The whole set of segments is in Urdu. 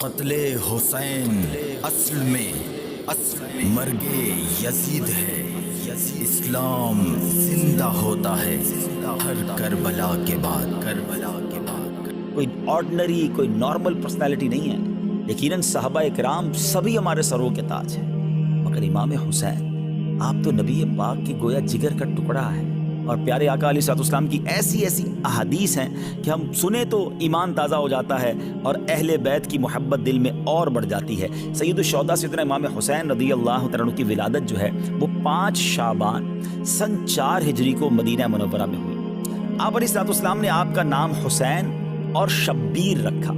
قتل حسین اصل میں مرگ یزید ہے۔ اسلام زندہ ہوتا ہے ہر کربلا کے بعد۔ کوئی آرڈنری کوئی نارمل پرسنالٹی نہیں ہے۔ یقیناً صحابہ اکرام سبھی ہمارے سروں کے تاج ہیں، مگر امام حسین آپ تو نبی پاک کی گویا جگر کا ٹکڑا ہے۔ اور پیارے آقا علیہ الصلوۃ والسلام کی ایسی احادیث ہیں کہ ہم سنیں تو ایمان تازہ ہو جاتا ہے اور اہل بیت کی محبت دل میں اور بڑھ جاتی ہے۔ سید الشہداء سیدنا امام حسین رضی اللہ تعالیٰ عنہ کی ولادت جو ہے وہ 5 شعبان سن 4 ہجری کو مدینہ منورہ میں ہوئی۔ آپ علیہ الصلوۃ والسلام نے آپ کا نام حسین اور شبیر رکھا۔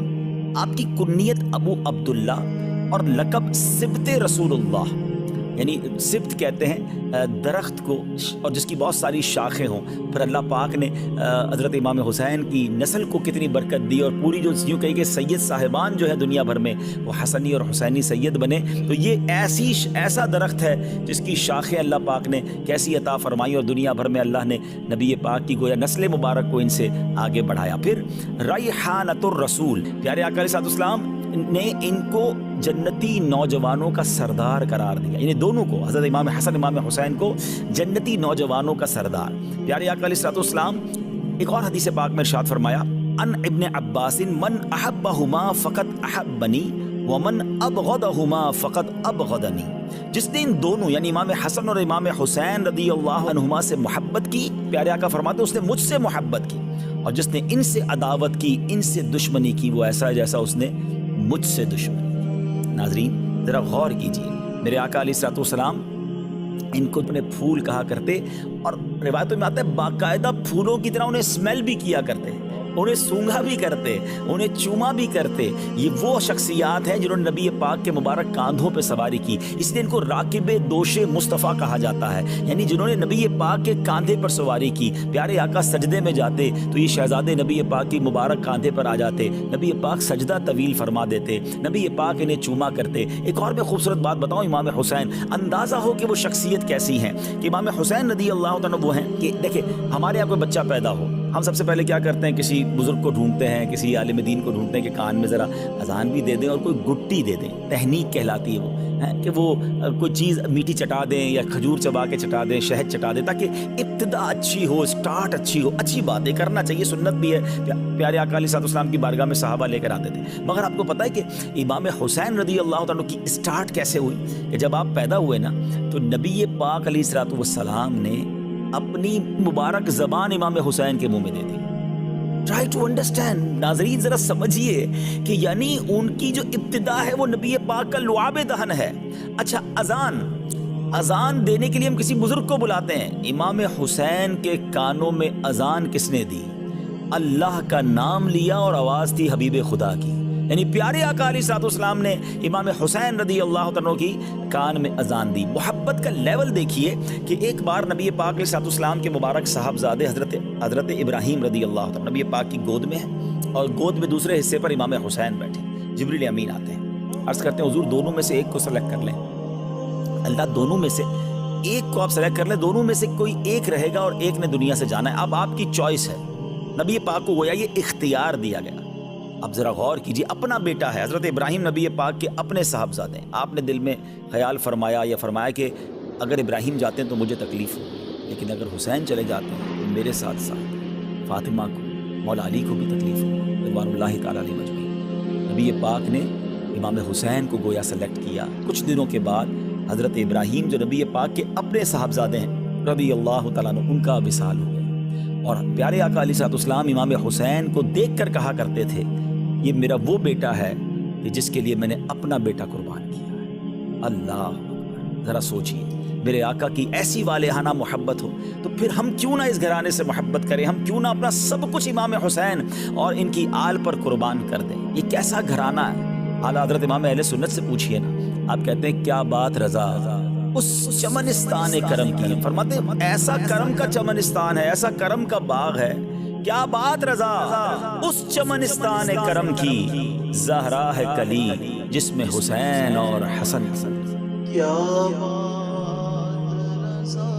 آپ کی کنیت ابو عبداللہ اور لقب سبط رسول اللہ، یعنی سبط کہتے ہیں درخت کو اور جس کی بہت ساری شاخیں ہوں۔ پھر اللہ پاک نے حضرت امام حسین کی نسل کو کتنی برکت دی، اور پوری جو یوں کہی کہ سید صاحبان جو ہے دنیا بھر میں وہ حسنی اور حسینی سید بنے۔ تو یہ ایسا درخت ہے جس کی شاخیں اللہ پاک نے کیسی عطا فرمائی، اور دنیا بھر میں اللہ نے نبی پاک کی گویا نسل مبارک کو ان سے آگے بڑھایا۔ پھر ریحانۃ الرسول، پیارے آقا علیہ السلام نے ان کو جنتی نوجوانوں کا سردار قرار دیا، یعنی دونوں کو، حضرت امام حسن امام حسین کو جنتی نوجوانوں کا سردار۔ پیارے آقا علیہ السلام ایک اور حدیث پاک میں ارشاد فرمایا، ان ابن عباس من احبہما فقط احبنی ومن ابغضہما فقط ابغضنی، جس نے ان دونوں یعنی امام حسن اور امام حسین رضی اللہ عنہما سے محبت کی، پیارے آقا فرماتے اس نے مجھ سے محبت کی، اور جس نے ان سے عداوت کی، ان سے دشمنی کی، وہ ایسا جیسا اس نے مجھ سے دشمنی کی۔ ناظرین ذرا غور کیجئے، میرے آقا علیہ الصلوۃ والسلام ان کو اپنے پھول کہا کرتے، اور روایتوں میں آتا ہے باقاعدہ پھولوں کی طرح انہیں اسمیل بھی کیا کرتے، انہیں سونگھا بھی کرتے، انہیں چوما بھی کرتے۔ یہ وہ شخصیات ہیں جنہوں نے نبی پاک کے مبارک کاندھوں پہ سواری کی، اس لیے ان کو راکب دوش مصطفیٰ کہا جاتا ہے، یعنی جنہوں نے نبی پاک کے کاندھے پر سواری کی۔ پیارے آقا سجدے میں جاتے تو یہ شہزادے نبی پاک کی مبارک کاندھے پر آ جاتے، نبی پاک سجدہ طویل فرما دیتے، نبی پاک انہیں چوما کرتے۔ ایک اور میں خوبصورت بات بتاؤں، امام حسین اندازہ ہو کہ وہ شخصیت کیسی ہیں، کہ امام حسین رضی اللہ تعالیٰ وہ ہیں کہ دیکھیں ہمارے یہاں کوئی بچہ پیدا ہو، ہم سب سے پہلے کیا کرتے ہیں، کسی بزرگ کو ڈھونڈتے ہیں، کسی عالم دین کو ڈھونڈتے ہیں کہ کان میں ذرا اذان بھی دے دیں اور کوئی گٹی دے دیں، تہنیک کہلاتی ہے وہ، کہ وہ کوئی چیز میٹھی چٹا دیں یا کھجور چبا کے چٹا دیں، شہد چٹا دیں، تاکہ ابتدا اچھی ہو، سٹارٹ اچھی ہو۔ اچھی باتیں کرنا چاہیے، سنت بھی ہے۔ پیارے آقا علیہ السلام کی بارگاہ میں صحابہ لے کر آتے تھے، مگر آپ کو پتہ ہے کہ امام حسین رضی اللہ تعالیٰ کی سٹارٹ کیسے ہوئی، کہ جب آپ پیدا ہوئے نا تو نبی پاک علیہ الصلوۃ والسلام نے اپنی مبارک زبان امام حسین کے منہ میں دے دی۔ ٹرائی ٹو انڈرسٹینڈ، ناظرین ذرا سمجھیے کہ یعنی ان کی جو ابتدا ہے وہ نبی پاک کا لعاب دہن ہے۔ اچھا، اذان دینے کے لیے ہم کسی بزرگ کو بلاتے ہیں، امام حسین کے کانوں میں اذان کس نے دی؟ اللہ کا نام لیا اور آواز تھی حبیب خدا کی، یعنی پیارے آقا علیہ الصلوۃ والسلام نے امام حسین رضی اللہ عنہ کی کان میں اذان دی۔ محبت کا لیول دیکھیے کہ ایک بار نبی پاک علیہ الصلوۃ والسلام کے مبارک صاحبزادے حضرت ابراہیم رضی اللہ عنہ نبی پاک کی گود میں ہیں، اور گود میں دوسرے حصے پر امام حسین بیٹھے، جبریل امین آتے ہیں، عرض کرتے ہیں حضور دونوں میں سے ایک کو سلیکٹ کر لیں۔ اللہ دونوں میں سے ایک کو آپ سلیکٹ کر لیں، دونوں میں سے کوئی ایک رہے گا اور ایک نے دنیا سے جانا ہے، اب آپ کی چوائس ہے۔ نبی پاک کو گویا یہ اختیار دیا گیا۔ اب ذرا غور کیجیے، اپنا بیٹا ہے، حضرت ابراہیم نبی پاک کے اپنے صاحبزادے ہیں، آپ نے دل میں خیال فرمایا یا فرمایا کہ اگر ابراہیم جاتے ہیں تو مجھے تکلیف ہو، لیکن اگر حسین چلے جاتے ہیں تو میرے ساتھ ساتھ فاطمہ کو، مولا علی کو بھی تکلیف ہو، رضوان اللہ تعالیٰ علیہ مجمعین۔ نبی پاک نے امام حسین کو گویا سلیکٹ کیا۔ کچھ دنوں کے بعد حضرت ابراہیم جو نبی پاک کے اپنے صاحبزادے ہیں رضی اللہ تعالیٰ عنہ، ان کا وصال ہو گیا، اور پیارے آقا علیہ السلام امام حسین کو دیکھ کر کہا کرتے تھے، یہ میرا وہ بیٹا ہے کہ جس کے لیے میں نے اپنا بیٹا قربان کیا ہے۔ اللہ اکبر، ذرا سوچئے، میرے آقا کی ایسی والہانہ محبت ہو تو پھر ہم کیوں نہ اس گھرانے سے محبت کریں، ہم کیوں نہ اپنا سب کچھ امام حسین اور ان کی آل پر قربان کر دیں۔ یہ کیسا گھرانہ ہے؟ اعلیٰ حضرت امام اہل سنت سے پوچھئے نا، آپ کہتے ہیں کیا بات رضا اس چمنستان کرم کی، فرماتے ہیں ایسا کرم کا چمنستان ہے، ایسا کرم کا باغ ہے، کیا بات رضا اس چمنستان کرم کی، زہرا ہے کلی جس میں حسین اور حسن۔ کیا بات رضا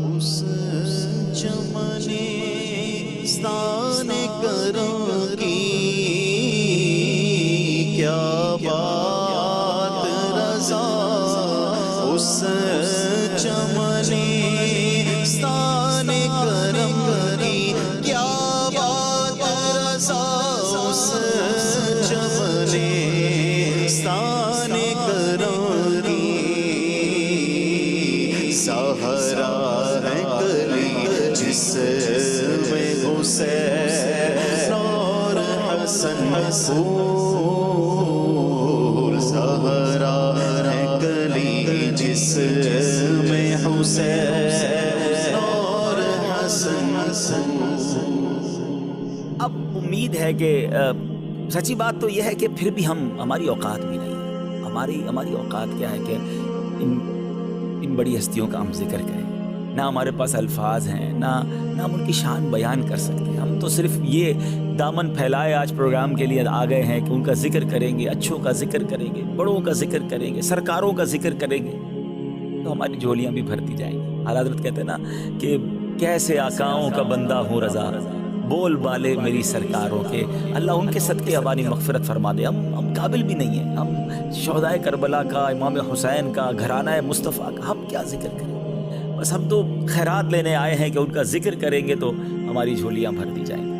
اس چمنستان کرم کی، کیا بات رضا اس چمنستان کرم کی، کیا بات رضا اس چمنستان کرم کی، سہرا ہے کلی جس میں حسین اور حسن پھول، سہرا ہے کلی جس میں حسین اور حسن پھول۔ اب امید ہے کہ سچی بات تو یہ ہے کہ پھر بھی ہماری اوقات بھی نہیں ہے۔ ہماری اوقات کیا ہے کہ ان بڑی ہستیوں کا ہم ذکر کریں، نہ ہمارے پاس الفاظ ہیں، نہ ہم ان کی شان بیان کر سکتے ہیں۔ ہم تو صرف یہ دامن پھیلائے آج پروگرام کے لیے آ گئے ہیں کہ ان کا ذکر کریں گے، اچھوں کا ذکر کریں گے، بڑوں کا ذکر کریں گے، سرکاروں کا ذکر کریں گے، تو ہماری جھولیاں بھی بھرتی جائیں گی۔ اعلیٰ حضرت کہتے ہیں نا کہ کیسے آقاؤں کا بندہ ہوں رضا، بول بالے میری سرکاروں کے، اللہ ان کے صدقے ہماری مغفرت فرما دے۔ ہم قابل بھی نہیں ہیں، ہم شہدائے کربلا کا، امام حسین کا، گھرانہ مصطفیٰ کا ہم کیا ذکر کریں؟ بس ہم تو خیرات لینے آئے ہیں کہ ان کا ذکر کریں گے تو ہماری جھولیاں بھرتی جائیں گی۔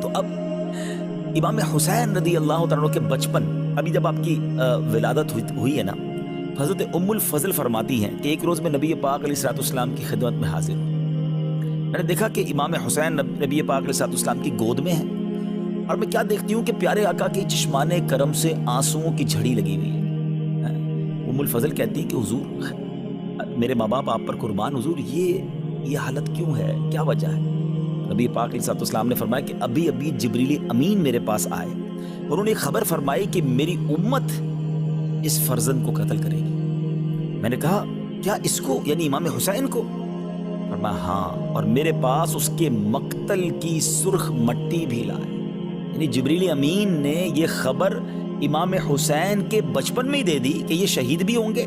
تو اب امام حسین رضی اللہ تعالیٰ کے بچپن، ابھی جب آپ کی ولادت ہوئی ہے نا، حضرت ام الفضل فرماتی ہیں کہ ایک روز میں نبی پاک علیہ الصلوۃ والسلام کی خدمت میں حاضر ہوں۔ میں نے دیکھا کہ امام حسین نبی پاک علیہ الصلوۃ والسلام کی گود میں ہیں، اور میں کیا دیکھتی ہوں کہ پیارے آقا کی چشمان کرم سے آنسوؤں کی جھڑی لگی ہوئی ہے۔ ام الفضل کہتی ہے کہ حضور، میرے ماں باپ آپ پر قربان، حضور یہ حالت کیوں ہے، کیا وجہ ہے؟ نبی پاک علیہ الصلوۃ والسلام نے فرمایا کہ ابھی جبریل امین میرے پاس آئے، انہوں نے خبر فرمائی کہ میری امت اس فرزند کو قتل کرے گی۔ میں نے کہا کیا اس کو، یعنی امام حسین کو؟ فرمایا ہاں، اور میرے پاس اس کے مقتل کی سرخ مٹی بھی لائے۔ یعنی جبریل امین نے یہ خبر امام حسین کے بچپن میں ہی دے دی کہ یہ شہید بھی ہوں گے،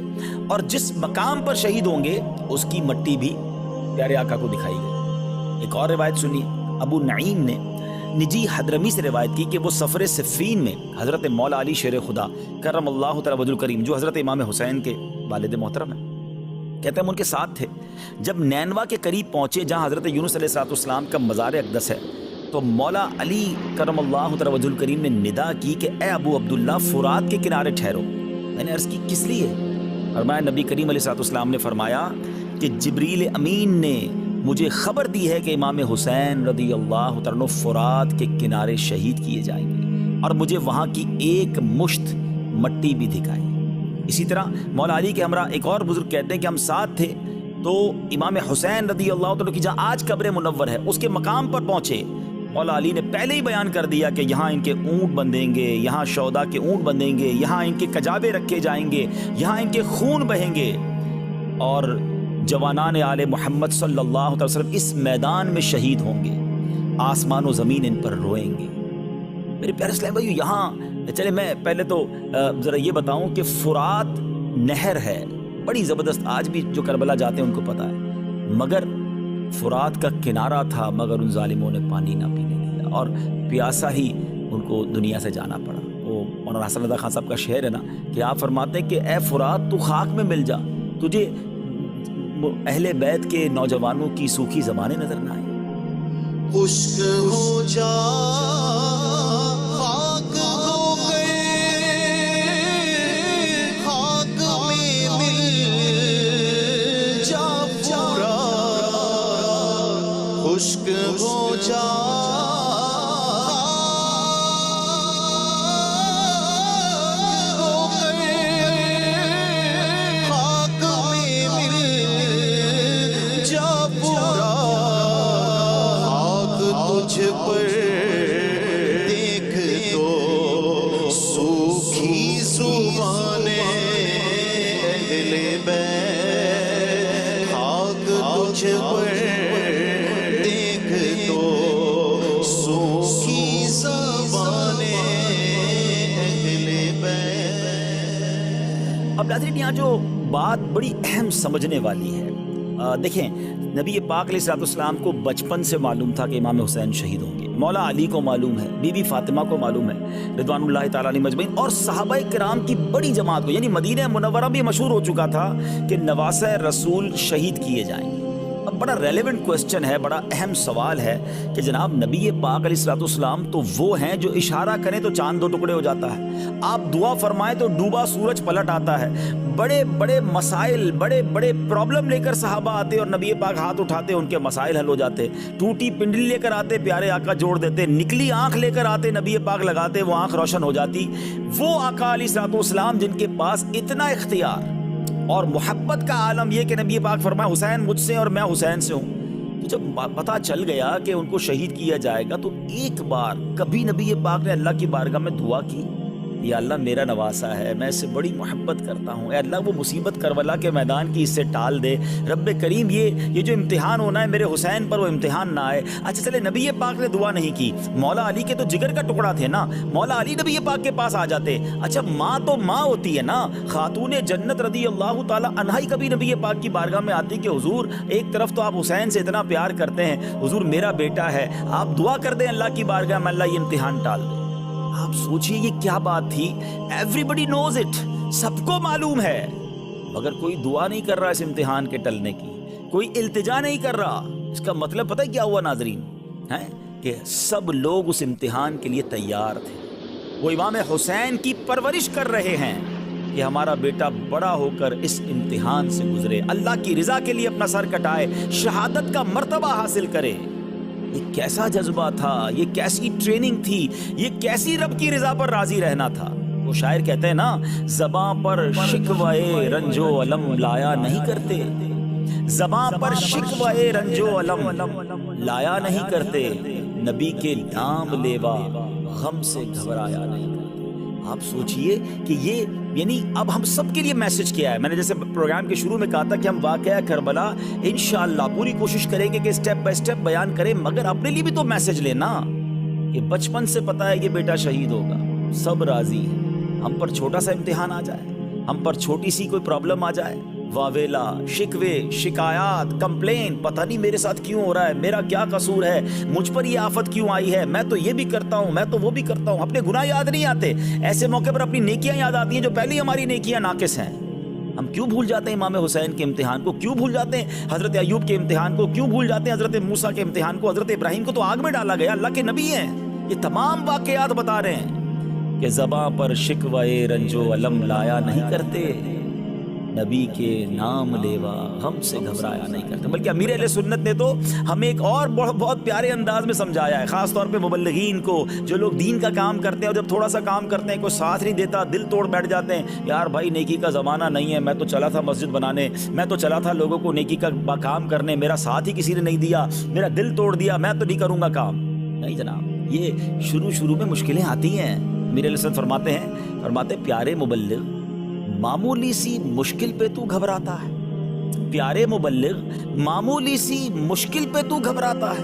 اور جس مقام پر شہید ہوں گے اس کی مٹی بھی پیارے آقا کو دکھائی گئی۔ ایک اور روایت سنیے، ابو نعیم نے نجی حضرمی سے روایت کی کہ وہ سفر صفین میں حضرت مولا علی شیر خدا کرم اللہ تعالی وجہ الکریم، جو حضرت امام حسین کے والد محترم ہیں، کہتے ہیں ہم ان کے ساتھ تھے۔ جب نینوا کے قریب پہنچے جہاں حضرت یونس علیہ السلام کا مزار اقدس ہے، تو مولا علی کرم اللہ تعالی وجہ الکریم نے ندا کی کہ اے ابو عبداللہ، فرات کے کنارے ٹھہرو۔ میں نے عرض کی کس لیے؟ فرمایا نبی کریم علیہ السلام نے فرمایا کہ جبریل امین نے مجھے خبر دی ہے کہ امام حسین رضی اللہ تعالیٰ فرات کے کنارے شہید کیے جائیں گے، اور مجھے وہاں کی ایک مشت مٹی بھی دکھائی۔ اسی طرح مولا علی کے ہمراہ ایک اور بزرگ کہتے ہیں کہ ہم ساتھ تھے، تو امام حسین رضی اللہ تعالیٰ کی جہاں آج قبر منور ہے اس کے مقام پر پہنچے، مولا علی نے پہلے ہی بیان کر دیا کہ یہاں ان کے اونٹ بندھیں گے، یہاں شہداء کے اونٹ بندھیں گے، یہاں ان کے کجاوے رکھے جائیں گے، یہاں ان کے خون بہیں گے، اور جوانان آل محمد صلی اللہ علیہ وسلم اس میدان میں شہید ہوں گے، آسمان و زمین ان پر روئیں گے۔ میرے پیارے اسلام بھائیو، یہاں چلے میں پہلے تو ذرا یہ بتاؤں کہ فرات نہر ہے بڑی زبردست، آج بھی جو کربلا جاتے ہیں ان کو پتا ہے، مگر فرات کا کنارہ تھا، مگر ان ظالموں نے پانی نہ پینے دیا، اور پیاسا ہی ان کو دنیا سے جانا پڑا۔ وہ مولانا حسن رضا خان صاحب کا شعر ہے نا کہ آپ فرماتے ہیں کہ اے فرات تو خاک میں مل جا، تجھے اہل بیت کے نوجوانوں کی سوکھی زبانیں نظر نہ آئیں۔ خشک ہو جا، خاک ہو گئے، خاک میں مل جا پورا، خشک ہو جا، پر دیکھ تو سوکھی زبانیں اہل بیت، خاک تجھ پر دیکھ تو سوکھی زبانیں اہل بیت۔ اب ناظرین، یہاں جو بات بڑی اہم سمجھنے والی ہے، دیکھیں نبی پاک علیہ الصلوۃ والسلام کو بچپن سے معلوم تھا کہ امام حسین شہید ہوں گے، مولا علی کو معلوم ہے، بی بی فاطمہ کو معلوم ہے رضوان اللہ تعالیٰ علیہ مجمعین، اور صحابہ کرام کی بڑی جماعت کو، یعنی مدینہ منورہ بھی مشہور ہو چکا تھا کہ نواسہ رسول شہید کیے جائیں گے۔ اب بڑا ریلیونٹ کوسچن ہے، بڑا اہم سوال ہے کہ جناب نبی پاک علیہ الصلوۃ والسلام تو وہ ہیں جو اشارہ کریں تو چاند 2 ٹکڑے ہو جاتا ہے، آپ دعا فرمائیں تو ڈوبا سورج پلٹ آتا ہے، بڑے بڑے مسائل، بڑے بڑے پرابلم لے کر صحابہ آتے اور نبی پاک ہاتھ اٹھاتے ان کے مسائل حل ہو جاتے، ٹوٹی پنڈلی لے کر آتے پیارے آقا جوڑ دیتے، نکلی آنکھ لے کر آتے نبی پاک لگاتے وہ آنکھ روشن ہو جاتی۔ وہ آقا علیہ الصلوۃ والسلام جن کے پاس اتنا اختیار اور محبت کا عالم یہ کہ نبی پاک فرمایا حسین مجھ سے اور میں حسین سے ہوں، تو جب پتہ چل گیا کہ ان کو شہید کیا جائے گا تو ایک بار کبھی نبی پاک نے اللہ کی بارگاہ میں دعا کی، یا اللہ میرا نواسہ ہے، میں اس سے بڑی محبت کرتا ہوں، اے اللہ وہ مصیبت کربلا کے میدان کی اس سے ٹال دے، رب کریم یہ جو امتحان ہونا ہے میرے حسین پر وہ امتحان نہ آئے۔ اچھا چلے نبی پاک نے دعا نہیں کی، مولا علی کے تو جگر کا ٹکڑا تھے نا، مولا علی نبی پاک کے پاس آ جاتے۔ اچھا ماں تو ماں ہوتی ہے نا، خاتون جنت رضی اللہ تعالی عنہا ہی کبھی نبی پاک کی بارگاہ میں آتی کہ حضور ایک طرف تو آپ حسین سے اتنا پیار کرتے ہیں، حضور میرا بیٹا ہے، آپ دعا کر دیں اللہ کی بارگاہ میں اللہ یہ امتحان ٹال دے۔ آپ سوچئے یہ کیا بات تھی، ایوری بڈی نوز اٹ، سب کو معلوم ہے، مگر کوئی دعا نہیں کر رہا اس امتحان کے ٹلنے کی، کوئی التجا نہیں کر رہا۔ اس کا مطلب پتہ کیا ہوا ناظرین ہے کہ سب لوگ اس امتحان کے لیے تیار تھے، وہ امام حسین کی پرورش کر رہے ہیں کہ ہمارا بیٹا بڑا ہو کر اس امتحان سے گزرے، اللہ کی رضا کے لیے اپنا سر کٹائے، شہادت کا مرتبہ حاصل کرے۔ یہ کیسا جذبہ تھا، یہ کیسی ٹریننگ تھی، یہ کیسی رب کی رضا پر راضی رہنا تھا۔ وہ شاعر کہتے ہیں نا زباں پر شکوے رنج و علم لایا نہیں کرتے، زباں پر شکوے رنج و علم لایا نہیں کرتے، نبی کے نام لیوا غم سے گھبرایا نہیں کرتے۔ آپ سوچئے کہ یہ یعنی اب ہم سب کے لیے میسج کیا ہے۔ میں نے جیسے پروگرام کے شروع میں کہا تھا کہ ہم واقعہ کربلا انشاءاللہ پوری کوشش کریں گے کہ سٹیپ بائی سٹیپ بیان کریں، مگر اپنے لیے بھی تو میسج لینا کہ بچپن سے پتا ہے یہ بیٹا شہید ہوگا، سب راضی ہیں، ہم پر چھوٹا سا امتحان آ جائے، ہم پر چھوٹی سی کوئی پرابلم آ جائے، واویلا، شکوے، شکایات، کمپلین، پتہ نہیں میرے ساتھ کیوں ہو رہا ہے، میرا کیا قصور ہے، مجھ پر یہ آفت کیوں آئی ہے، میں تو یہ بھی کرتا ہوں، میں تو وہ بھی کرتا ہوں، اپنے گناہ یاد نہیں آتے، ایسے موقع پر اپنی نیکیاں یاد آتی ہیں جو پہلے ہماری نیکیاں ناقص ہیں۔ ہم کیوں بھول جاتے ہیں امام حسین کے امتحان کو، کیوں بھول جاتے ہیں حضرت ایوب کے امتحان کو، کیوں بھول جاتے ہیں حضرت موسیٰ کے امتحان کو، حضرت ابراہیم کو تو آگ میں ڈالا گیا، اللہ کے نبی ہیں، یہ تمام واقعات بتا رہے ہیں کہ زباں پر شکوے رنج و علم لایا نہیں کرتے، نبی کے نام لیوا غم سے گھبرایا نہیں کرتے۔ بلکہ امیر اہل سنت نے تو ہمیں ایک اور بہت پیارے انداز میں سمجھایا ہے، خاص طور پہ مبلغین کو، جو لوگ دین کا کام کرتے ہیں اور جب تھوڑا سا کام کرتے ہیں کوئی ساتھ نہیں دیتا، دل توڑ بیٹھ جاتے ہیں، یار بھائی نیکی کا زمانہ نہیں ہے، میں تو چلا تھا مسجد بنانے، میں تو چلا تھا لوگوں کو نیکی کا کام کرنے، میرا ساتھ ہی کسی نے نہیں دیا، میرا دل توڑ دیا، میں تو نہیں کروں گا کام۔ نہیں جناب، یہ شروع میں مشکلیں آتی ہیں۔ امیر اہل سنت فرماتے ہیں پیارے مبلغ معمولی سی مشکل پہ تو گھبراتا ہے، پیارے مبلغ معمولی سی مشکل پہ تو گھبراتا ہے،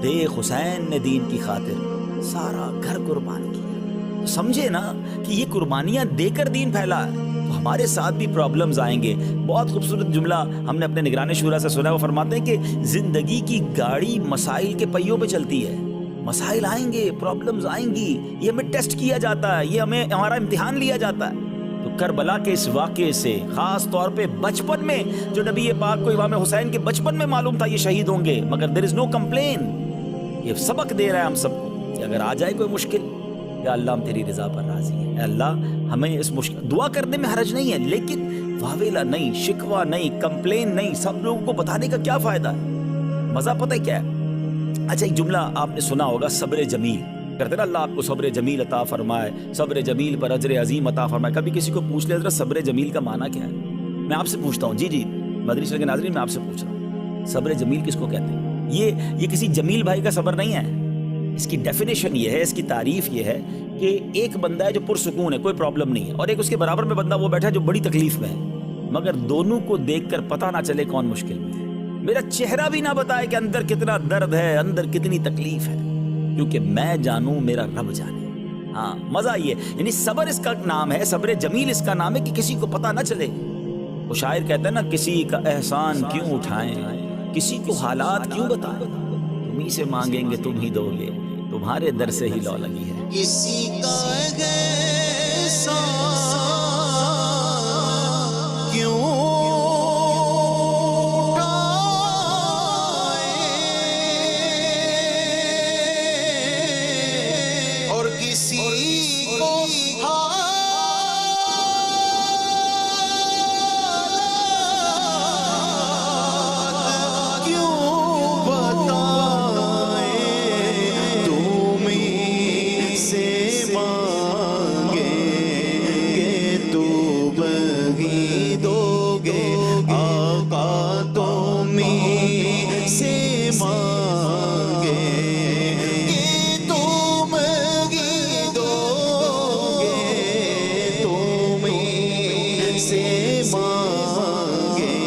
دیکھ حسین نے دین کی خاطر سارا گھر قربان کیا۔ سمجھے نا کہ یہ قربانیاں دے کر دین پھیلا ہے، تو ہمارے ساتھ بھی پرابلمز آئیں گے۔ بہت خوبصورت جملہ ہم نے اپنے نگران شورا سے سنا ہے، وہ فرماتے ہیں کہ زندگی کی گاڑی مسائل کے پہیوں پہ چلتی ہے، مسائل آئیں گے، پرابلمز آئیں گی، یہ ہمیں ٹیسٹ کیا جاتا ہے، یہ ہمارا امتحان لیا جاتا ہے۔ تو کربلا کے اس واقعے سے خاص طور پہ بچپن میں جو نبی پاک کو امام حسین کے بچپن میں معلوم تھا یہ شہید ہوں گے، مگر there is no complain، یہ سبق دے رہا ہے ہم سب کو کہ اگر آ جائے کوئی مشکل، یا اللہ ہم تیری رضا پر راضی ہیں، اے اللہ ہمیں اس مشکل، دعا کرنے میں حرج نہیں ہے، لیکن واویلا نہیں، شکوہ نہیں، کمپلین نہیں، سب لوگوں کو بتانے کا کیا فائدہ ہے، مزہ پتہ ہے کیا ہے؟ اچھا ایک جملہ آپ نے سنا ہوگا، صبر جمیل کرتے نا، اللہ آپ کو صبر جمیل عطا فرمائے، صبر جمیل پر اجر عظیم عطا فرمائے۔ کبھی کسی کو پوچھ لے حضرت صبر جمیل کا معنی کیا ہے؟ میں آپ سے پوچھتا ہوں، جی مدنی چینل کے ناظرین میں آپ سے پوچھ رہا ہوں، صبر جمیل کس کو کہتے ہیں؟ یہ کسی جمیل بھائی کا صبر نہیں ہے، اس کی ڈیفینیشن یہ ہے، اس کی تعریف یہ ہے کہ ایک بندہ ہے جو پرسکون ہے، کوئی پرابلم نہیں ہے، اور ایک اس کے برابر میں بندہ وہ بیٹھا ہے جو بڑی تکلیف میں ہے، مگر دونوں کو دیکھ کر پتہ نہ چلے کون مشکل میں ہے، میرا چہرہ بھی نہ بتائے کہ اندر کتنا درد ہے، اندر کتنی تکلیف ہے، کیونکہ میں جانوں میرا رب جانے۔ ہاں مزہ یہ، یعنی صبر اس کا نام ہے، صبر جمیل اس کا نام ہے کہ کسی کو پتہ نہ چلے وہ شاعر کہتا ہے نا، کسی کا احسان کیوں اٹھائیں، کسی کو حالات کیوں بتائیں، تم ہی سے مانگیں گے تم ہی دو گے، تمہارے در سے ہی لو لگی ہے۔ کسی کا احسان کیوں اٹھائیں، اور کسی کو حالات کیوں بتائیں، تم ہی سے مانگیں گے تم ہی دو گے، آقا تم ہی سے مانگیں گے تم ہی دو گے، تم ہی سے مانگیں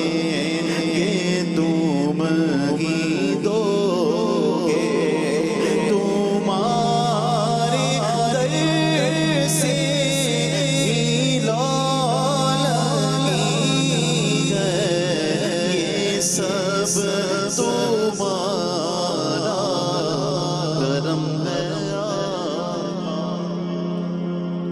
گے تم ہی دو گے، تمہارے در سے ہی لو لگی ہے، یہ سب تمہارا کرم ہے۔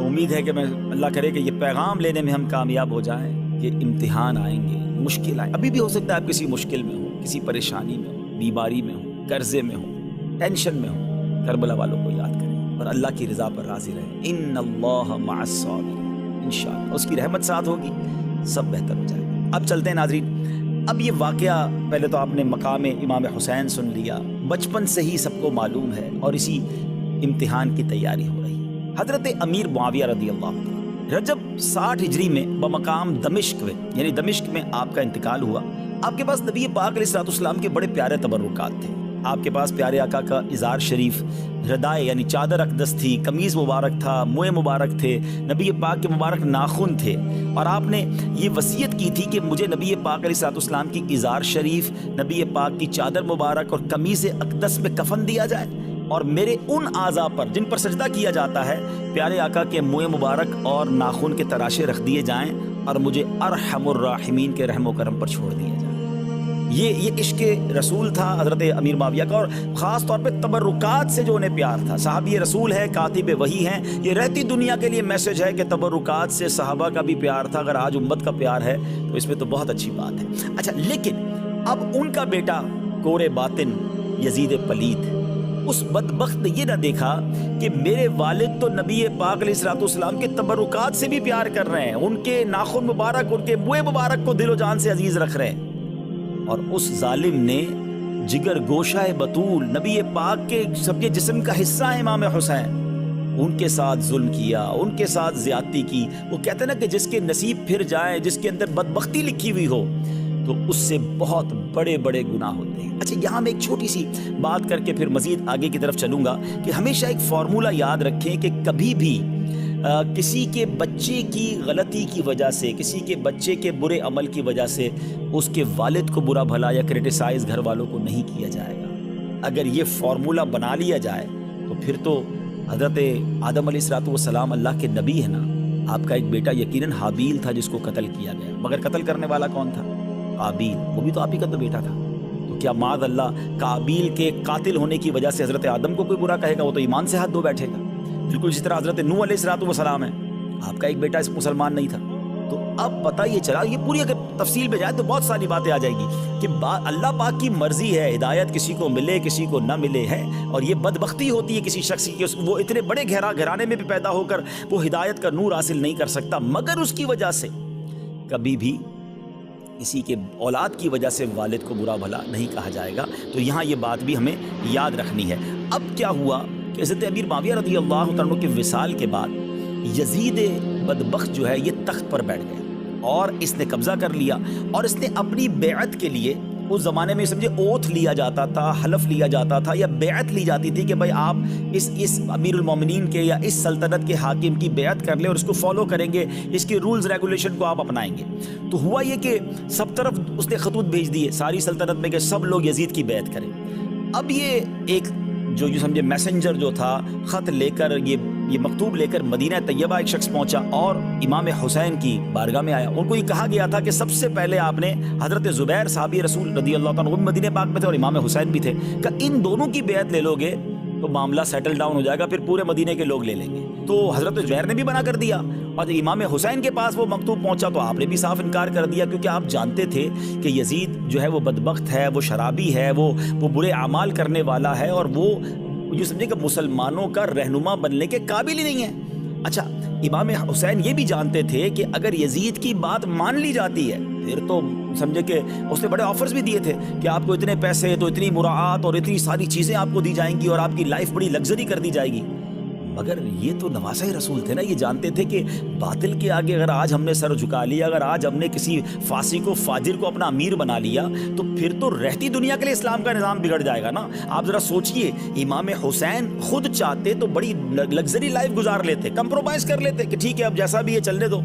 امید ہے کہ میں اللہ کرے کہ یہ پیغام لینے میں ہم کامیاب ہو جائیں کہ امتحان آئیں گے، مشکل آئیں، ابھی بھی ہو سکتا ہے آپ کسی مشکل میں ہوں، کسی پریشانی میں ہوں، بیماری میں ہوں، قرضے میں ہوں، ٹینشن میں ہوں، کربلا والوں کو یاد کریں اور اللہ کی رضا پر راضی رہیں۔ ان اللہ مع الصابرین، انشاءاللہ اس کی رحمت ساتھ ہوگی، سب بہتر ہو جائے گا۔ اب چلتے ہیں ناظرین، اب یہ واقعہ پہلے تو آپ نے مقام امام حسین سن لیا، بچپن سے ہی سب کو معلوم ہے اور اسی امتحان کی تیاری ہو رہی ہے۔ حضرت امیر معاویہ رضی اللہ عنہ رجب 60 ہجری میں بمقام دمشق میں، یعنی دمشق میں آپ کا انتقال ہوا۔ آپ کے پاس نبی پاک علیہ الصلوۃ والسلام کے بڑے پیارے تبرکات تھے۔ آپ کے پاس پیارے آقا کا ازار شریف، ردائے یعنی چادر اقدس تھی، قمیض مبارک تھا، موئے مبارک تھے، نبی پاک کے مبارک ناخن تھے، اور آپ نے یہ وصیت کی تھی کہ مجھے نبی پاک علیہ الصلوۃ والسلام کی ازار شریف، نبی پاک کی چادر مبارک اور قمیض اقدس میں کفن دیا جائے، اور میرے ان اعضاء پر جن پر سجدہ کیا جاتا ہے پیارے آقا کے موئے مبارک اور ناخن کے تراشے رکھ دیے جائیں، اور مجھے ارحم الراحمین کے رحم و کرم پر چھوڑ دیا جائے۔ یہ عشق رسول تھا حضرت امیر معاویہ کا، اور خاص طور پہ تبرکات سے جو انہیں پیار تھا۔ صحابی رسول ہے، کاتب وحی ہیں، یہ رہتی دنیا کے لیے میسج ہے کہ تبرکات سے صحابہ کا بھی پیار تھا۔ اگر آج امت کا پیار ہے تو اس میں تو بہت اچھی بات ہے۔ اچھا، لیکن اب ان کا بیٹا کور باطن یزید پلید، اس بدبخت نے یہ نہ دیکھا کہ میرے والد تو نبی پاک علیہ الصلوۃ والسلام کے تبرکات سے بھی پیار کر رہے ہیں، ان کے ناخن مبارک، ان کے موئے مبارک کو دل و جان سے عزیز رکھ رہے ہیں، اور اس ظالم نے جگر گوشہ بطول نبی پاک کے سب کے جسم کا حصہ ہے امام حسین، ان کے ساتھ ظلم کیا، ان کے ساتھ زیادتی کی۔ وہ کہتے ہیں نا کہ جس کے نصیب پھر جائے، جس کے اندر بدبختی لکھی ہوئی ہو، تو اس سے بہت بڑے بڑے گناہ ہوتے ہیں۔ اچھا، یہاں میں ایک چھوٹی سی بات کر کے پھر مزید آگے کی طرف چلوں گا کہ ہمیشہ ایک فارمولہ یاد رکھیں کہ کبھی بھی کسی کے بچے کی غلطی کی وجہ سے، کسی کے بچے کے برے عمل کی وجہ سے اس کے والد کو برا بھلا یا کرٹیسائز گھر والوں کو نہیں کیا جائے گا۔ اگر یہ فارمولہ بنا لیا جائے تو پھر تو حضرت آدم علیہ السلام اللہ کے نبی ہے نا، آپ کا ایک بیٹا یقیناً حابیل تھا جس کو قتل کیا گیا، مگر قتل کرنے والا کون تھا؟ قابیل، وہ بھی تو آپ ہی کا تو بیٹا تھا۔ تو کیا معاذ اللہ قابیل کے قاتل ہونے کی وجہ سے حضرت آدم کو کوئی برا کہے گا؟ وہ تو ایمان سے ہاتھ دھو بیٹھے گا۔ بالکل اسی طرح حضرت نوح علیہ السلام ہے، آپ کا ایک بیٹا اس مسلمان نہیں تھا۔ تو اب پتہ یہ چلا، یہ پوری اگر تفصیل میں جائے تو بہت ساری باتیں آ جائیں گی کہ اللہ پاک کی مرضی ہے، ہدایت کسی کو ملے کسی کو نہ ملے ہے، اور یہ بدبختی ہوتی ہے کسی شخص کی، وہ اتنے بڑے گھرانے میں بھی پیدا ہو کر وہ ہدایت کا نور حاصل نہیں کر سکتا، مگر اس کی وجہ سے کبھی بھی کسی کے اولاد کی وجہ سے والد کو برا بھلا نہیں کہا جائے گا۔ تو یہاں یہ بات بھی ہمیں یاد رکھنی ہے۔ اب کیا ہوا کہ حضرت امیر معاویہ رضی اللہ عنہ کے وصال کے بعد یزید بدبخت جو ہے یہ تخت پر بیٹھ گیا، اور اس نے قبضہ کر لیا، اور اس نے اپنی بیعت کے لیے، اس زمانے میں سمجھے اوتھ لیا جاتا تھا، حلف لیا جاتا تھا، یا بیعت لی جاتی تھی کہ بھائی آپ اس امیر المومنین کے یا اس سلطنت کے حاکم کی بیعت کر لیں اور اس کو فالو کریں گے، اس کے رولز ریگولیشن کو آپ اپنائیں گے۔ تو ہوا یہ کہ سب طرف اس نے خطوط بھیج دیے ساری سلطنت میں کہ سب لوگ یزید کی بیعت کریں۔ اب یہ ایک جو سمجھے میسنجر جو تھا، خط لے کر یہ یہ مکتوب لے کر مدینہ طیبہ ایک شخص پہنچا اور امام حسین کی بارگاہ میں آیا. ان کو یہ کہا گیا تھا کہ سب سے پہلے آپ نے حضرت زبیر صحابی رسول رضی اللہ تعالیٰ عنہ مدینہ پاک میں تھے اور امام حسین بھی تھے, کہ ان دونوں کی بیعت لے لو گے تو معاملہ سیٹل ڈاؤن ہو جائے گا, پھر پورے مدینے کے لوگ لے لیں گے. تو حضرت زبیر نے بھی منع کر دیا, اور جب امام حسین کے پاس وہ مکتوب پہنچا تو آپ نے بھی صاف انکار کر دیا, کیونکہ آپ جانتے تھے کہ یزید جو ہے وہ بدبخت ہے, وہ شرابی ہے, وہ برے اعمال کرنے والا ہے, اور وہ جو سمجھے کہ مسلمانوں کا رہنما بننے کے قابل ہی نہیں ہے. اچھا, امام حسین یہ بھی جانتے تھے کہ اگر یزید کی بات مان لی جاتی ہے پھر تو سمجھے کہ اس نے بڑے آفرز بھی دیے تھے کہ آپ کو اتنے پیسے تو اتنی مراعات اور اتنی ساری چیزیں آپ کو دی جائیں گی اور آپ کی لائف بڑی لگژری کر دی جائے گی. مگر یہ تو نواسہ رسول تھے نا, یہ جانتے تھے کہ باطل کے آگے اگر آج ہم نے سر جھکا لیا, اگر آج ہم نے کسی فاسق کو فاجر کو اپنا امیر بنا لیا تو پھر تو رہتی دنیا کے لیے اسلام کا نظام بگڑ جائے گا نا. آپ ذرا سوچئے, امام حسین خود چاہتے تو بڑی لگژری لائف گزار لیتے, کمپرومائز کر لیتے کہ ٹھیک ہے اب جیسا بھی ہے چلنے دو,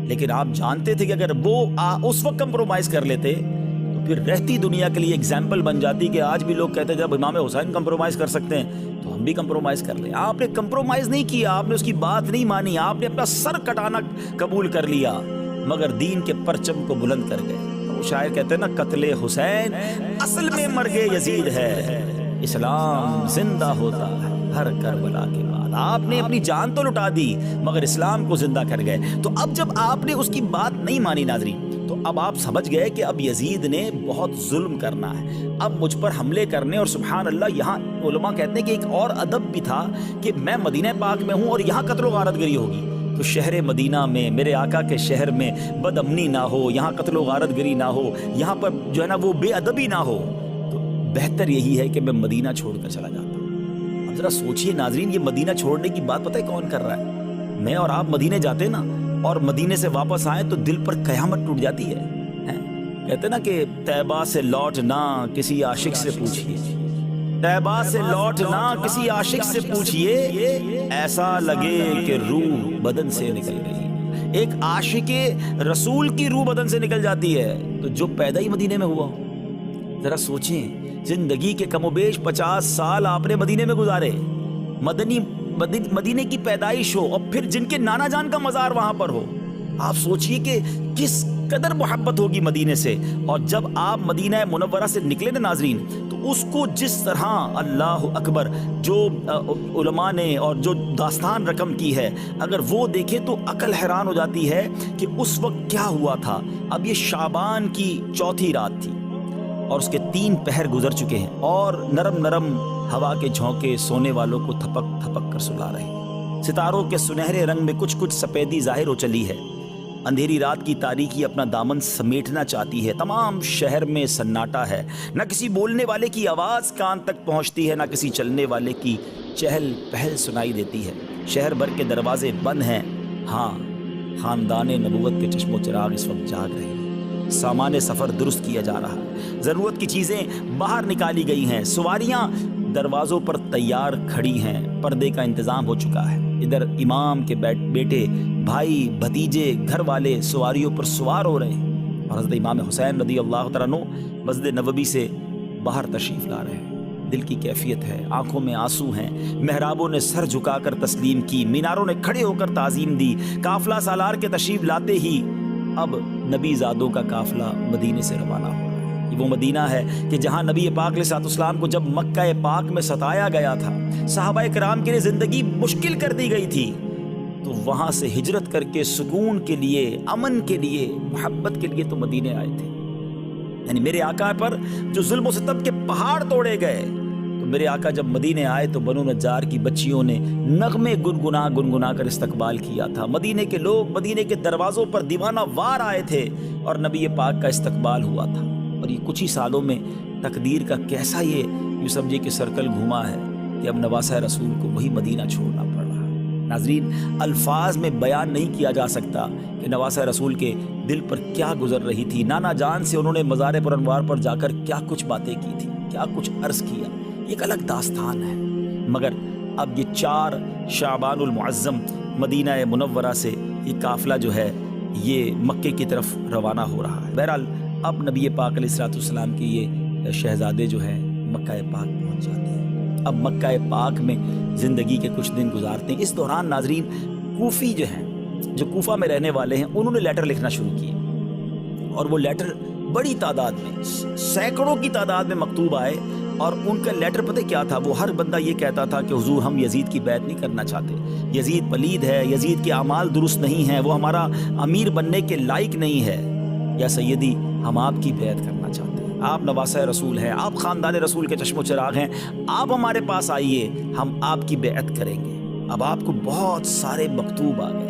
لیکن آپ جانتے تھے کہ اگر وہ اس وقت کمپرومائز کر لیتے تو پھر رہتی دنیا کے لیے ایگزامپل بن جاتی کہ آج بھی لوگ کہتے ہیں جب امام حسین کمپرومائز کر سکتے ہیں تو ہم بھی کمپرومائز کر لیں. آپ نے کمپرومائز نہیں کیا, آپ نے اس کی بات نہیں مانی, آپ نے اپنا سر کٹانا قبول کر لیا, مگر دین کے پرچم کو بلند کر گئے. وہ شاعر کہتے ہیں نا, قتل حسین اصل میں مرگ یزید ہے, اسلام زندہ ہوتا ہے ہر کربلا کے بعد. آپ نے اپنی جان تو لٹا دی مگر اسلام کو زندہ کر گئے. تو اب جب آپ نے اس کی بات نہیں مانی ناظرین, تو اب آپ سمجھ گئے کہ اب یزید نے بہت ظلم کرنا ہے, اب مجھ پر حملے کرنے. اور سبحان اللہ, یہاں علماء کہتے ہیں کہ ایک اور ادب بھی تھا کہ میں مدینہ پاک میں ہوں اور یہاں قتل و غارت گری ہوگی, تو شہر مدینہ میں میرے آقا کے شہر میں بد امنی نہ ہو, یہاں قتل و غارت گری نہ ہو, یہاں پر جو ہے نا وہ بے ادبی نہ ہو, تو بہتر یہی ہے کہ میں مدینہ چھوڑ کر چلا جاتا ہوں. اب ذرا سوچئے ناظرین, یہ مدینہ چھوڑنے کی بات پتہ ہے کون کر رہا ہے؟ میں اور آپ مدینے جاتے نا اور مدینے سے واپس آئیں تو دل پر قیامت ٹوٹ جاتی ہے. کہتے نا کہ طیبہ سے لوٹنا کسی عاشق سے پوچھئے, طیبہ سے لوٹنا کسی عاشق سے پوچھئے, ایسا لگے کہ روح بدن سے نکل گئی. ایک عاشق رسول کی روح بدن سے نکل جاتی ہے تو جو پیدا ہی مدینے میں ہوا ہو. ذرا سوچیں, زندگی کے کم و بیش 50 سال آپ نے مدینے میں گزارے, مدینے کی پیدائش ہو, اور پھر جن کے نانا جان کا مزار وہاں پر ہو. آپ سوچئے کہ کس قدر محبت ہوگی مدینے سے. اور جب آپ مدینہ منورہ سے نکلے نا ناظرین, تو اس کو جس طرح اللہ اکبر جو علماء نے اور جو داستان رقم کی ہے, اگر وہ دیکھیں تو عقل حیران ہو جاتی ہے کہ اس وقت کیا ہوا تھا. اب یہ شعبان کی چوتھی رات تھی اور اس کے 3 پہر گزر چکے ہیں, اور نرم نرم ہوا کے جھونکے سونے والوں کو تھپک تھپک کر سلا رہے ہیں. ستاروں کے سنہرے رنگ میں کچھ کچھ سفیدی ظاہر ہو چلی ہے. اندھیری رات کی تاریکی اپنا دامن سمیٹنا چاہتی ہے. تمام شہر میں سناٹا ہے, نہ کسی بولنے والے کی آواز کان تک پہنچتی ہے, نہ کسی چلنے والے کی چہل پہل سنائی دیتی ہے. شہر بھر کے دروازے بند ہیں. ہاں, خاندان نبوت کے چشم و چراغ اس وقت جاگ رہے ہیں. سامان سفر درست کیا جا رہا ہے, ضرورت کی چیزیں باہر نکالی گئی ہیں, سواریاں دروازوں پر تیار کھڑی ہیں, پردے کا انتظام ہو چکا ہے. ادھر امام کے بیٹے, بھائی, بھتیجے, گھر والے سواریوں پر سوار ہو رہے ہیں, اور حضرت امام حسین رضی اللہ تعالیٰ عنہ مسجد نبوی سے باہر تشریف لا رہے ہیں. دل کی کیفیت ہے, آنکھوں میں آنسو ہیں. محرابوں نے سر جھکا کر تسلیم کی, میناروں نے کھڑے ہو کر تعظیم دی. قافلہ سالار کے تشریف لاتے ہی اب نبی زادوں کا قافلہ مدینے سے روانہ ہو رہا ہے. یہ وہ مدینہ ہے کہ جہاں نبی پاک علیہ السلام کو جب مکہ پاک میں ستایا گیا تھا, صحابہ کرام کے لیے زندگی مشکل کر دی گئی تھی, تو وہاں سے ہجرت کر کے سکون کے لیے, امن کے لیے, محبت کے لیے تو مدینے آئے تھے. یعنی میرے آقا پر جو ظلم و ستم کے پہاڑ توڑے گئے, تو میرے آقا جب مدینے آئے تو بنو نجار کی بچیوں نے نغمے گنگنا کر استقبال کیا تھا. مدینے کے لوگ مدینے کے دروازوں پر دیوانہ وار آئے تھے اور نبی پاک کا استقبال ہوا تھا. اور یہ کچھ ہی سالوں میں تقدیر کا کیسا یہ یوں سمجھے کہ سرکل گھوما ہے کہ اب نواسہ رسول کو وہی مدینہ چھوڑنا پڑ رہا ہے. ناظرین, الفاظ میں بیان نہیں کیا جا سکتا کہ نواسہ رسول کے دل پر کیا گزر رہی تھی. نانا جان سے انہوں نے مزار پر انوار پر جا کر کیا کچھ باتیں کی تھی, کیا کچھ عرض کیا, ایک الگ داستان ہے. مگر اب یہ 4 شعبان المعظم مدینہ منورہ سے یہ قافلہ جو ہے یہ مکے کی طرف روانہ ہو رہا ہے. بہرحال اب نبی پاک علیہ السلام کے یہ شہزادے جو ہیں مکہ پاک پہنچ جاتے ہیں. اب مکہ پاک میں زندگی کے کچھ دن گزارتے ہیں. اس دوران ناظرین کوفی جو ہیں، جو کوفہ میں رہنے والے ہیں، انہوں نے لیٹر لکھنا شروع کیے، اور وہ لیٹر بڑی تعداد میں، سینکڑوں کی تعداد میں مکتوب آئے. اور ان کا لیٹر پتہ کیا تھا؟ وہ ہر بندہ یہ کہتا تھا کہ حضور ہم یزید کی بیعت نہیں کرنا چاہتے، یزید پلید ہے، یزید کے اعمال درست نہیں ہیں، وہ ہمارا امیر بننے کے لائق نہیں ہے. یا سیدی ہم آپ کی بیعت کرنا چاہتے ہیں، آپ نواسہ رسول ہیں، آپ خاندان رسول کے چشم و چراغ ہیں، آپ ہمارے پاس آئیے، ہم آپ کی بیعت کریں گے. اب آپ کو بہت سارے مکتوب آ گئے.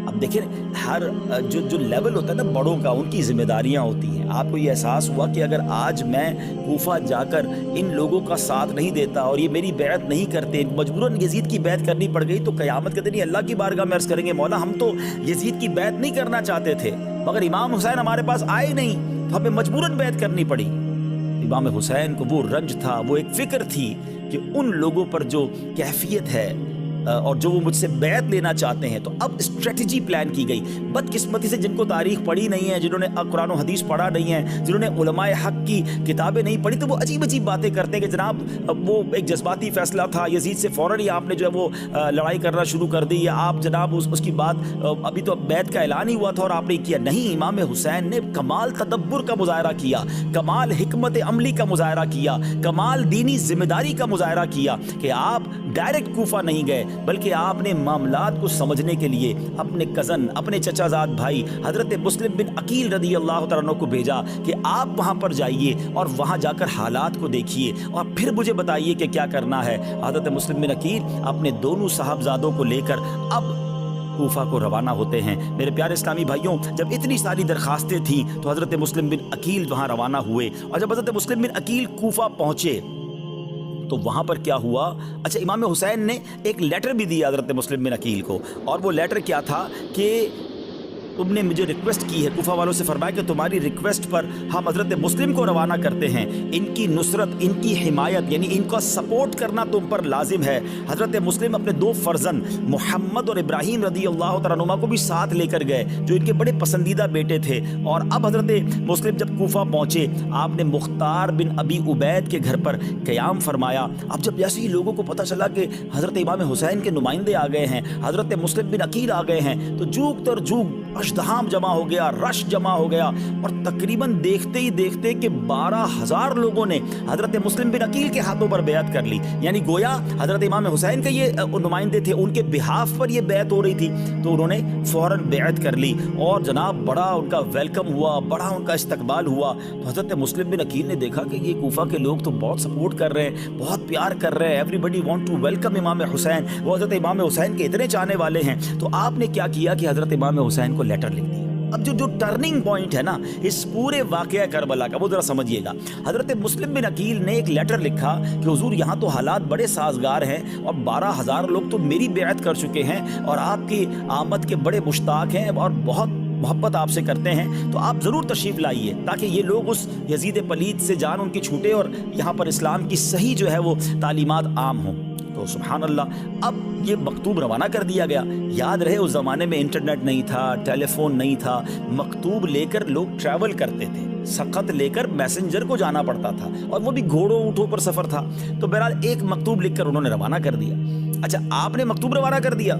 اب دیکھیں ہر جو لیول ہوتا ہے نا بڑوں کا، ان کی ذمہ داریاں ہوتی ہیں. آپ کو یہ احساس ہوا کہ اگر آج میں کوفہ جا کر ان لوگوں کا ساتھ نہیں دیتا اور یہ میری بیعت نہیں کرتے، مجبوراً یزید کی بیعت کرنی پڑ گئی، تو قیامت کے دن یہ اللہ کی بارگاہ میں عرض کریں گے مولا ہم تو یزید کی بیعت نہیں کرنا چاہتے تھے، مگر امام حسین ہمارے پاس آئے نہیں تو ہمیں مجبوراً بیعت کرنی پڑی. امام حسین کو وہ رنج تھا، وہ ایک فکر تھی کہ ان لوگوں پر جو کیفیت ہے اور جو وہ مجھ سے بیعت لینا چاہتے ہیں. تو اب اسٹریٹجی پلان کی گئی. بدقسمتی سے جن کو تاریخ پڑھی نہیں ہے، جنہوں نے قرآن و حدیث پڑھا نہیں ہے، جنہوں نے علماء حق کی کتابیں نہیں پڑھی، تو وہ عجیب عجیب باتیں کرتے ہیں کہ جناب وہ ایک جذباتی فیصلہ تھا، یزید سے فوراً ہی آپ نے جو ہے وہ لڑائی کرنا شروع کر دی، یا آپ جناب اس کی بات ابھی تو بیعت کا اعلان ہی ہوا تھا اور آپ نے کیا. نہیں، امام حسین نے کمال تدبر کا مظاہرہ کیا، کمال حکمت عملی کا مظاہرہ کیا، کمال دینی ذمہ داری کا مظاہرہ کیا کہ آپ ڈائریکٹ کوفہ نہیں گئے، بلکہ آپ نے معاملات کو سمجھنے کے لیے اپنے کزن، اپنے چچا زاد بھائی حضرت مسلم بن عقیل رضی اللہ تعالیٰ عنہ کو بھیجا کہ آپ وہاں پر جائیے اور وہاں جا کر حالات کو دیکھیے اور پھر مجھے بتائیے کہ کیا کرنا ہے. حضرت مسلم بن عقیل اپنے دونوں صاحبزادوں کو لے کر اب کوفہ کو روانہ ہوتے ہیں. میرے پیارے اسلامی بھائیوں، جب اتنی ساری درخواستیں تھیں تو حضرت مسلم بن عقیل وہاں روانہ ہوئے، اور جب حضرت مسلم بن عقیل کوفہ پہنچے تو وہاں پر کیا ہوا؟ اچھا، امام حسین نے ایک لیٹر بھی دیا حضرت مسلم بن عقیل کو، اور وہ لیٹر کیا تھا کہ تم نے مجھے ریکویسٹ کی ہے، کوفہ والوں سے فرمایا کہ تمہاری ریکویسٹ پر ہم حضرت مسلم کو روانہ کرتے ہیں، ان کی نصرت، ان کی حمایت، یعنی ان کا سپورٹ کرنا تم پر لازم ہے. حضرت مسلم اپنے دو فرزند محمد اور ابراہیم رضی اللہ تعالیٰ عنہما کو بھی ساتھ لے کر گئے، جو ان کے بڑے پسندیدہ بیٹے تھے. اور اب حضرت مسلم جب کوفہ پہنچے، آپ نے مختار بن ابی عبید کے گھر پر قیام فرمایا. اب جب جیسے ہی لوگوں کو پتہ چلا کہ حضرت امام حسین کے نمائندے آ گئے ہیں، حضرت مسلم بن عقیل آ گئے ہیں، تو جوک تر جوک اشتہام جمع ہو گیا، رش جمع ہو گیا، اور تقریباً دیکھتے ہی دیکھتے کہ 12,000 لوگوں نے حضرت مسلم بن عقیل کے ہاتھوں پر بیعت کر لی. یعنی گویا حضرت امام حسین کے یہ نمائندے تھے، ان کے بہاف پر یہ بیعت ہو رہی تھی، تو انہوں نے فوراً بیعت کر لی، اور جناب بڑا ان کا ویلکم ہوا، بڑا ان کا استقبال ہوا. تو حضرت مسلم بن عقیل نے دیکھا کہ یہ کوفہ کے لوگ تو بہت سپورٹ کر رہے ہیں، بہت پیار کر رہے ہیں، everybody want to welcome Imam Hussain, وہ حضرت امام حسین کے اتنے چاہنے والے ہیں. تو آپ نے کیا کیا کہ حضرت امام حسین کو لیٹر لکھ دیا. اب جو ٹرننگ پوائنٹ ہے نا اس پورے واقعہ کربلا کا، وہ ذرا سمجھیے گا. حضرت مسلم بن عقیل نے ایک لیٹر لکھا کہ حضور یہاں تو حالات بڑے سازگار ہیں، اور 12,000 لوگ تو میری بیعت کر چکے ہیں، اور آپ کی آمد کے بڑے مشتاق ہیں اور بہت محبت آپ سے کرتے ہیں، تو آپ ضرور تشریف لائیے تاکہ یہ لوگ اس یزید پلید سے جان ان کی چھوٹے اور یہاں پر اسلام کی صحیح جو ہے وہ تعلیمات عام ہوں. تو سبحان اللہ، اب یہ مکتوب روانہ کر دیا گیا. یاد رہے اس زمانے میں انٹرنیٹ نہیں تھا، ٹیلی فون نہیں تھا، مکتوب لے کر لوگ ٹریول کرتے تھے، سخت لے کر میسنجر کو جانا پڑتا تھا، اور وہ بھی گھوڑوں اونٹوں پر سفر تھا. تو بہرحال ایک مکتوب لکھ کر انہوں نے روانہ کر دیا. اچھا، آپ نے مکتوب روانہ کر دیا.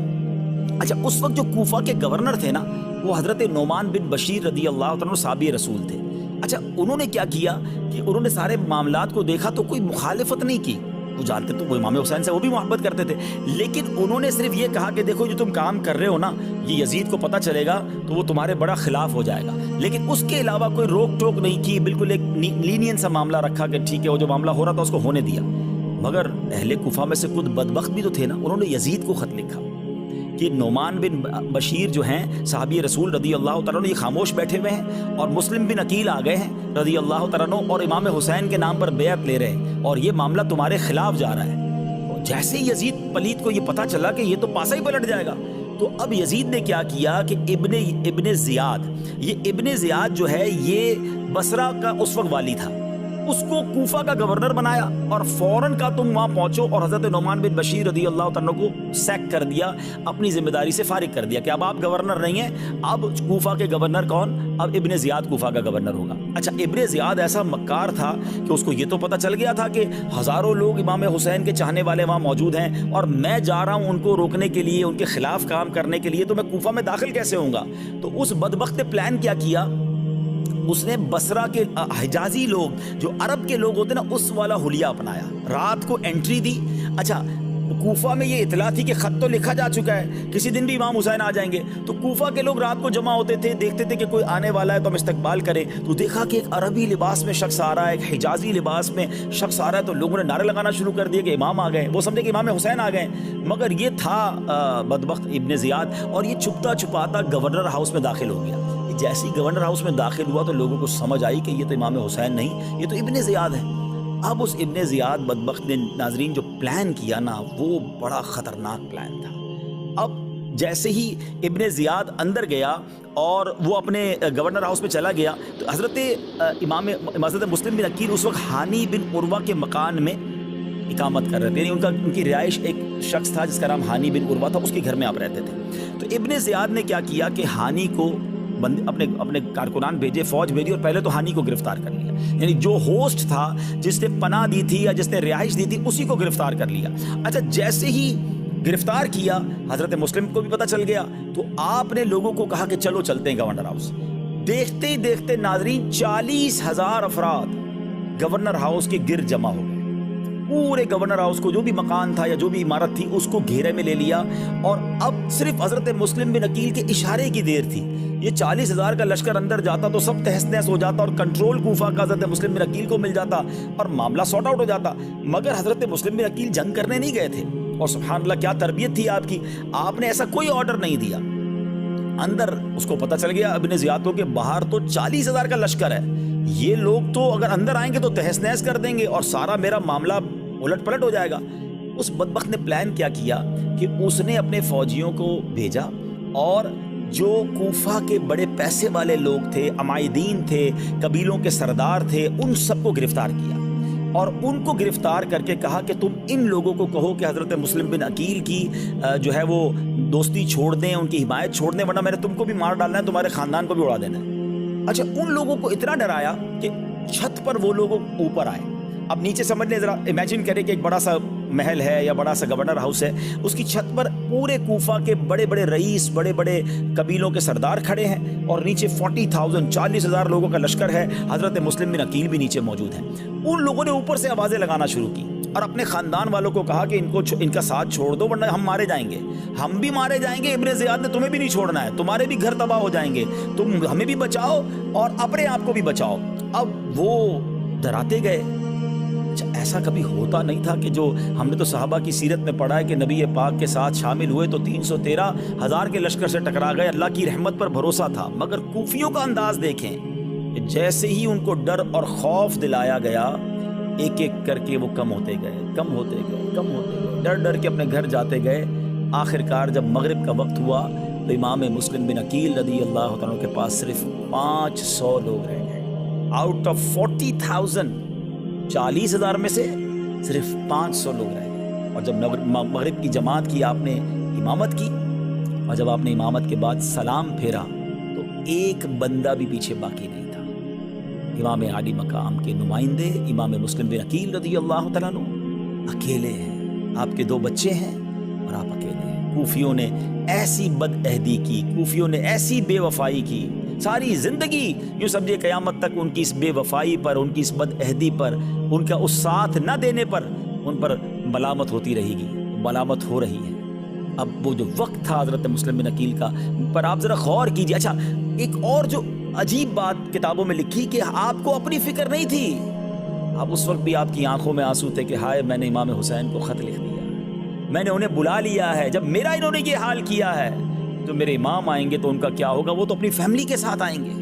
اچھا، اس وقت جو کوفہ کے گورنر تھے نا، وہ حضرت نعمان بن بشیر رضی اللہ تعالیٰ صحابی رسول تھے. اچھا، انہوں نے کیا کیا کہ انہوں نے سارے معاملات کو دیکھا تو کوئی مخالفت نہیں کی. وہ جانتے تو وہ امام حسین سے وہ بھی محبت کرتے تھے، لیکن انہوں نے صرف یہ کہا کہ دیکھو جو تم کام کر رہے ہو نا، یہ یزید کو پتہ چلے گا تو وہ تمہارے بڑا خلاف ہو جائے گا. لیکن اس کے علاوہ کوئی روک ٹوک نہیں کی، بالکل ایک لینین سا معاملہ رکھا کہ ٹھیک ہے، وہ جو معاملہ ہو رہا تھا اس کو ہونے دیا. مگر اہل کوفہ میں سے خود بدبخت بھی تو تھے نا، انہوں نے یزید کو خط لکھا کہ نعمان بن بشیر جو ہیں صحابی رسول رضی اللہ تعالیٰ عنہ، یہ خاموش بیٹھے ہوئے ہیں، اور مسلم بن عقیل آ گئے ہیں رضی اللہ تعالیٰ عنہ، اور امام حسین کے نام پر بیعت لے رہے ہیں، اور یہ معاملہ تمہارے خلاف جا رہا ہے. جیسے ہی یزید پلید کو یہ پتہ چلا کہ یہ تو پاسا ہی پلٹ جائے گا، تو اب یزید نے کیا کیا کہ ابن زیاد جو ہے یہ بصرہ کا اس وقت والی تھا، اس کو کوفہ کا گورنر بنایا اور فوراً کا تم وہاں پہنچو اور حضرت نعمان بن بشیر رضی اللہ تعالیٰ کو سیک کر دیا, اپنی ذمہ داری سے فارغ کر دیا کہ اب آپ گورنر نہیں ہیں, اب کوفہ کے گورنر کون؟ اب ابن زیاد کوفہ کا گورنر ہوگا. اچھا, ابن زیاد ایسا مکار تھا کہ اس کو یہ تو پتہ چل گیا تھا کہ ہزاروں لوگ امام حسین کے چاہنے والے وہاں موجود ہیں اور میں جا رہا ہوں ان کو روکنے کے لیے, ان کے خلاف کام کرنے کے لیے, تو میں کوفہ میں داخل کیسے ہوں گا. تو اس بدبخت نے پلان کیا اس نے بصرہ کے حجازی لوگ جو عرب کے لوگ ہوتے نا اس والا حلیہ اپنایا, رات کو انٹری دی. اچھا, کوفہ میں یہ اطلاع تھی کہ خط تو لکھا جا چکا ہے, کسی دن بھی امام حسین آ جائیں گے, تو کوفہ کے لوگ رات کو جمع ہوتے تھے, دیکھتے تھے کہ کوئی آنے والا ہے تو ہم استقبال کریں. تو دیکھا کہ ایک عربی لباس میں شخص آ رہا ہے, ایک حجازی لباس میں شخص آ رہا ہے, تو لوگوں نے نعرے لگانا شروع کر دیے کہ امام آ گئے. وہ سمجھے کہ امام حسین آ گئے, مگر یہ تھا بدبخت ابن زیاد, اور یہ چھپتا چھپاتا گورنر ہاؤس میں داخل ہو گیا. جیسے ہی گورنر ہاؤس میں داخل ہوا تو لوگوں کو سمجھ آئی کہ یہ تو امام حسین نہیں, یہ تو ابن زیاد ہے. اب اس ابن زیاد بدبخت نے ناظرین جو پلان کیا نا وہ بڑا خطرناک پلان تھا. اب جیسے ہی ابن زیاد اندر گیا اور وہ اپنے گورنر ہاؤس میں چلا گیا تو حضرت مسلم بن عقیل اس وقت ہانی بن عروہ کے مکان میں اقامت کر رہے تھے, یعنی ان کی رہائش ایک شخص تھا جس کا نام ہانی بن عروہ تھا, اس کے گھر میں آپ رہتے تھے. تو ابن زیاد نے کیا کیا کہ ہانی کو اپنے کارکنان بھیجے, فوج بھیجی, اور پہلے تو ہانی کو گرفتار کر لیا. یعنی جو ہوسٹ تھا, جس نے پناہ دی تھی یا جس نے رہائش دی تھی, اسی کو گرفتار کر لیا. اچھا, جیسے ہی گرفتار کیا حضرت مسلم کو بھی پتہ چل گیا, تو آپ نے لوگوں کو کہا کہ چلو چلتے ہیں گورنر ہاؤس. دیکھتے ہی دیکھتے ناظرین 40,000 افراد گورنر ہاؤس کے گرد جمع ہو گئے. پورے گورنر ہاؤس کو, جو بھی مکان تھا یا جو بھی عمارت تھی, اس کو گھیرے میں لے لیا. اور اب صرف حضرت مسلم بن عقیل کے اشارے کی دیر تھی. یہ 40,000 کا لشکر اندر جاتا تو سب تہس نہس ہو جاتا اور کنٹرول کوفہ کا حضرت مسلم بن عقیل کو مل جاتا اور معاملہ سارٹ آؤٹ ہو جاتا. مگر حضرت مسلم بن عقیل جنگ کرنے نہیں گئے تھے, اور سبحان اللہ کیا تربیت تھی آپ کی, آپ نے ایسا کوئی آرڈر نہیں دیا. اندر اس کو پتہ چل گیا ابن زیاد کو کہ باہر تو 40,000 کا لشکر ہے, یہ لوگ تو اگر اندر آئیں گے تو تہس نہس کر دیں گے اور سارا میرا معاملہ الٹ پلٹ ہو جائے گا. اس بدبخت نے پلان کیا کہ اس نے اپنے فوجیوں کو بھیجا اور جو کوفہ کے بڑے پیسے والے لوگ تھے, عمائدین تھے, قبیلوں کے سردار تھے, ان سب کو گرفتار کیا اور ان کو گرفتار کر کے کہا کہ تم ان لوگوں کو کہو کہ حضرت مسلم بن عقیل کی جو ہے وہ دوستی چھوڑ دیں, ان کی حمایت چھوڑ دیں, ورنہ میں نے تم کو بھی مار ڈالنا ہے, تمہارے خاندان کو بھی اڑا دینا ہے. اچھا, ان لوگوں کو اتنا ڈرایا کہ چھت پر وہ لوگ اوپر آئے. اب نیچے سمجھ لیں, ذرا امیجن کریں کہ ایک بڑا سا محل ہے یا بڑا سا گورنر ہاؤس ہے, اس کی چھت پر پورے کوفہ کے بڑے بڑے رئیس, بڑے بڑے قبیلوں کے سردار کھڑے ہیں اور نیچے 40,000 لوگوں کا لشکر ہے. حضرت مسلم بن عقیل بھی نیچے موجود ہیں. ان لوگوں نے اوپر سے آوازیں لگانا شروع کی اور اپنے خاندان والوں کو کہا کہ ان کا ساتھ چھوڑ دو ورنہ ہم مارے جائیں گے, ہم بھی مارے جائیں گے. ابن زیاد نے تمہیں بھی نہیں چھوڑنا ہے, تمہارے بھی گھر تباہ ہو جائیں گے, تم ہمیں بھی بچاؤ اور اپنے آپ کو بھی بچاؤ. اب وہ ڈراتے گئے. ایسا کبھی ہوتا نہیں تھا کہ جو ہم نے تو صحابہ کی سیرت میں پڑھا ہے کہ نبی پاک کے ساتھ شامل ہوئے تو 313,000 کے لشکر سے ٹکرا گئے, اللہ کی رحمت پر بھروسہ تھا. مگر کوفیوں کا انداز دیکھیں کہ جیسے ہی ان کو ڈر اور خوف دلایا گیا, ایک ایک کر کے وہ کم ہوتے گئے, ڈر ڈر کے اپنے گھر جاتے گئے. آخر کار جب مغرب کا وقت ہوا تو امام مسلم بن عقیل رضی اللہ تعالیٰ کے پاس صرف 500 لوگ رہ گئے. آؤٹ آف 40,000, 40,000 میں سے صرف 500 لوگ رہ گئے. اور جب مغرب کی جماعت کی آپ نے امامت کی, اور جب آپ نے امامت کے بعد سلام پھیرا تو ایک بندہ بھی پیچھے باقی نہیں تھا. امام عالی مقام کے نمائندے امام مسلم بن عقیل رضی اللہ تعالیٰ عنہ اکیلے ہیں, آپ کے 2 بچے ہیں اور آپ اکیلے ہیں. کوفیوں نے ایسی بد عہدی کی, کوفیوں نے ایسی بے وفائی کی, ساری زندگی یوں سمجھے قیامت تک ان کی اس بے وفائی پر, ان کی اس بد عہدی پر, ان کا اس ساتھ نہ دینے پر ان پر ملامت ہوتی رہے گی, ملامت ہو رہی ہے. اب وہ جو وقت تھا حضرت مسلم بن عقیل کا, پر آپ ذرا غور کیجیے. اچھا, ایک اور جو عجیب بات کتابوں میں لکھی کہ آپ کو اپنی فکر نہیں تھی. اب اس وقت بھی آپ کی آنکھوں میں آنسو تھے کہ ہائے میں نے امام حسین کو خط لکھ دیا, میں نے انہیں بلا لیا ہے. جب میرا انہوں نے یہ حال کیا ہے تو میرے امام آئیں گے تو ان کا کیا ہوگا, وہ تو اپنی فیملی کے ساتھ آئیں گے.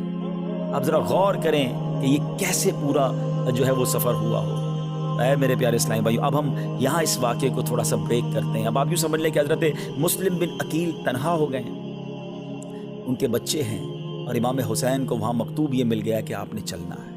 اب ذرا غور کریں کہ یہ کیسے پورا جو ہے وہ سفر ہوا ہو. اے میرے پیارے اسلامی بھائیو, اب ہم یہاں اس واقعے کو تھوڑا سا بریک کرتے ہیں. اب آپ یوں سمجھ لیں کہ حضرت مسلم بن عقیل تنہا ہو گئے ہیں, ان کے بچے ہیں, اور امام حسین کو وہاں مکتوب یہ مل گیا کہ آپ نے چلنا ہے.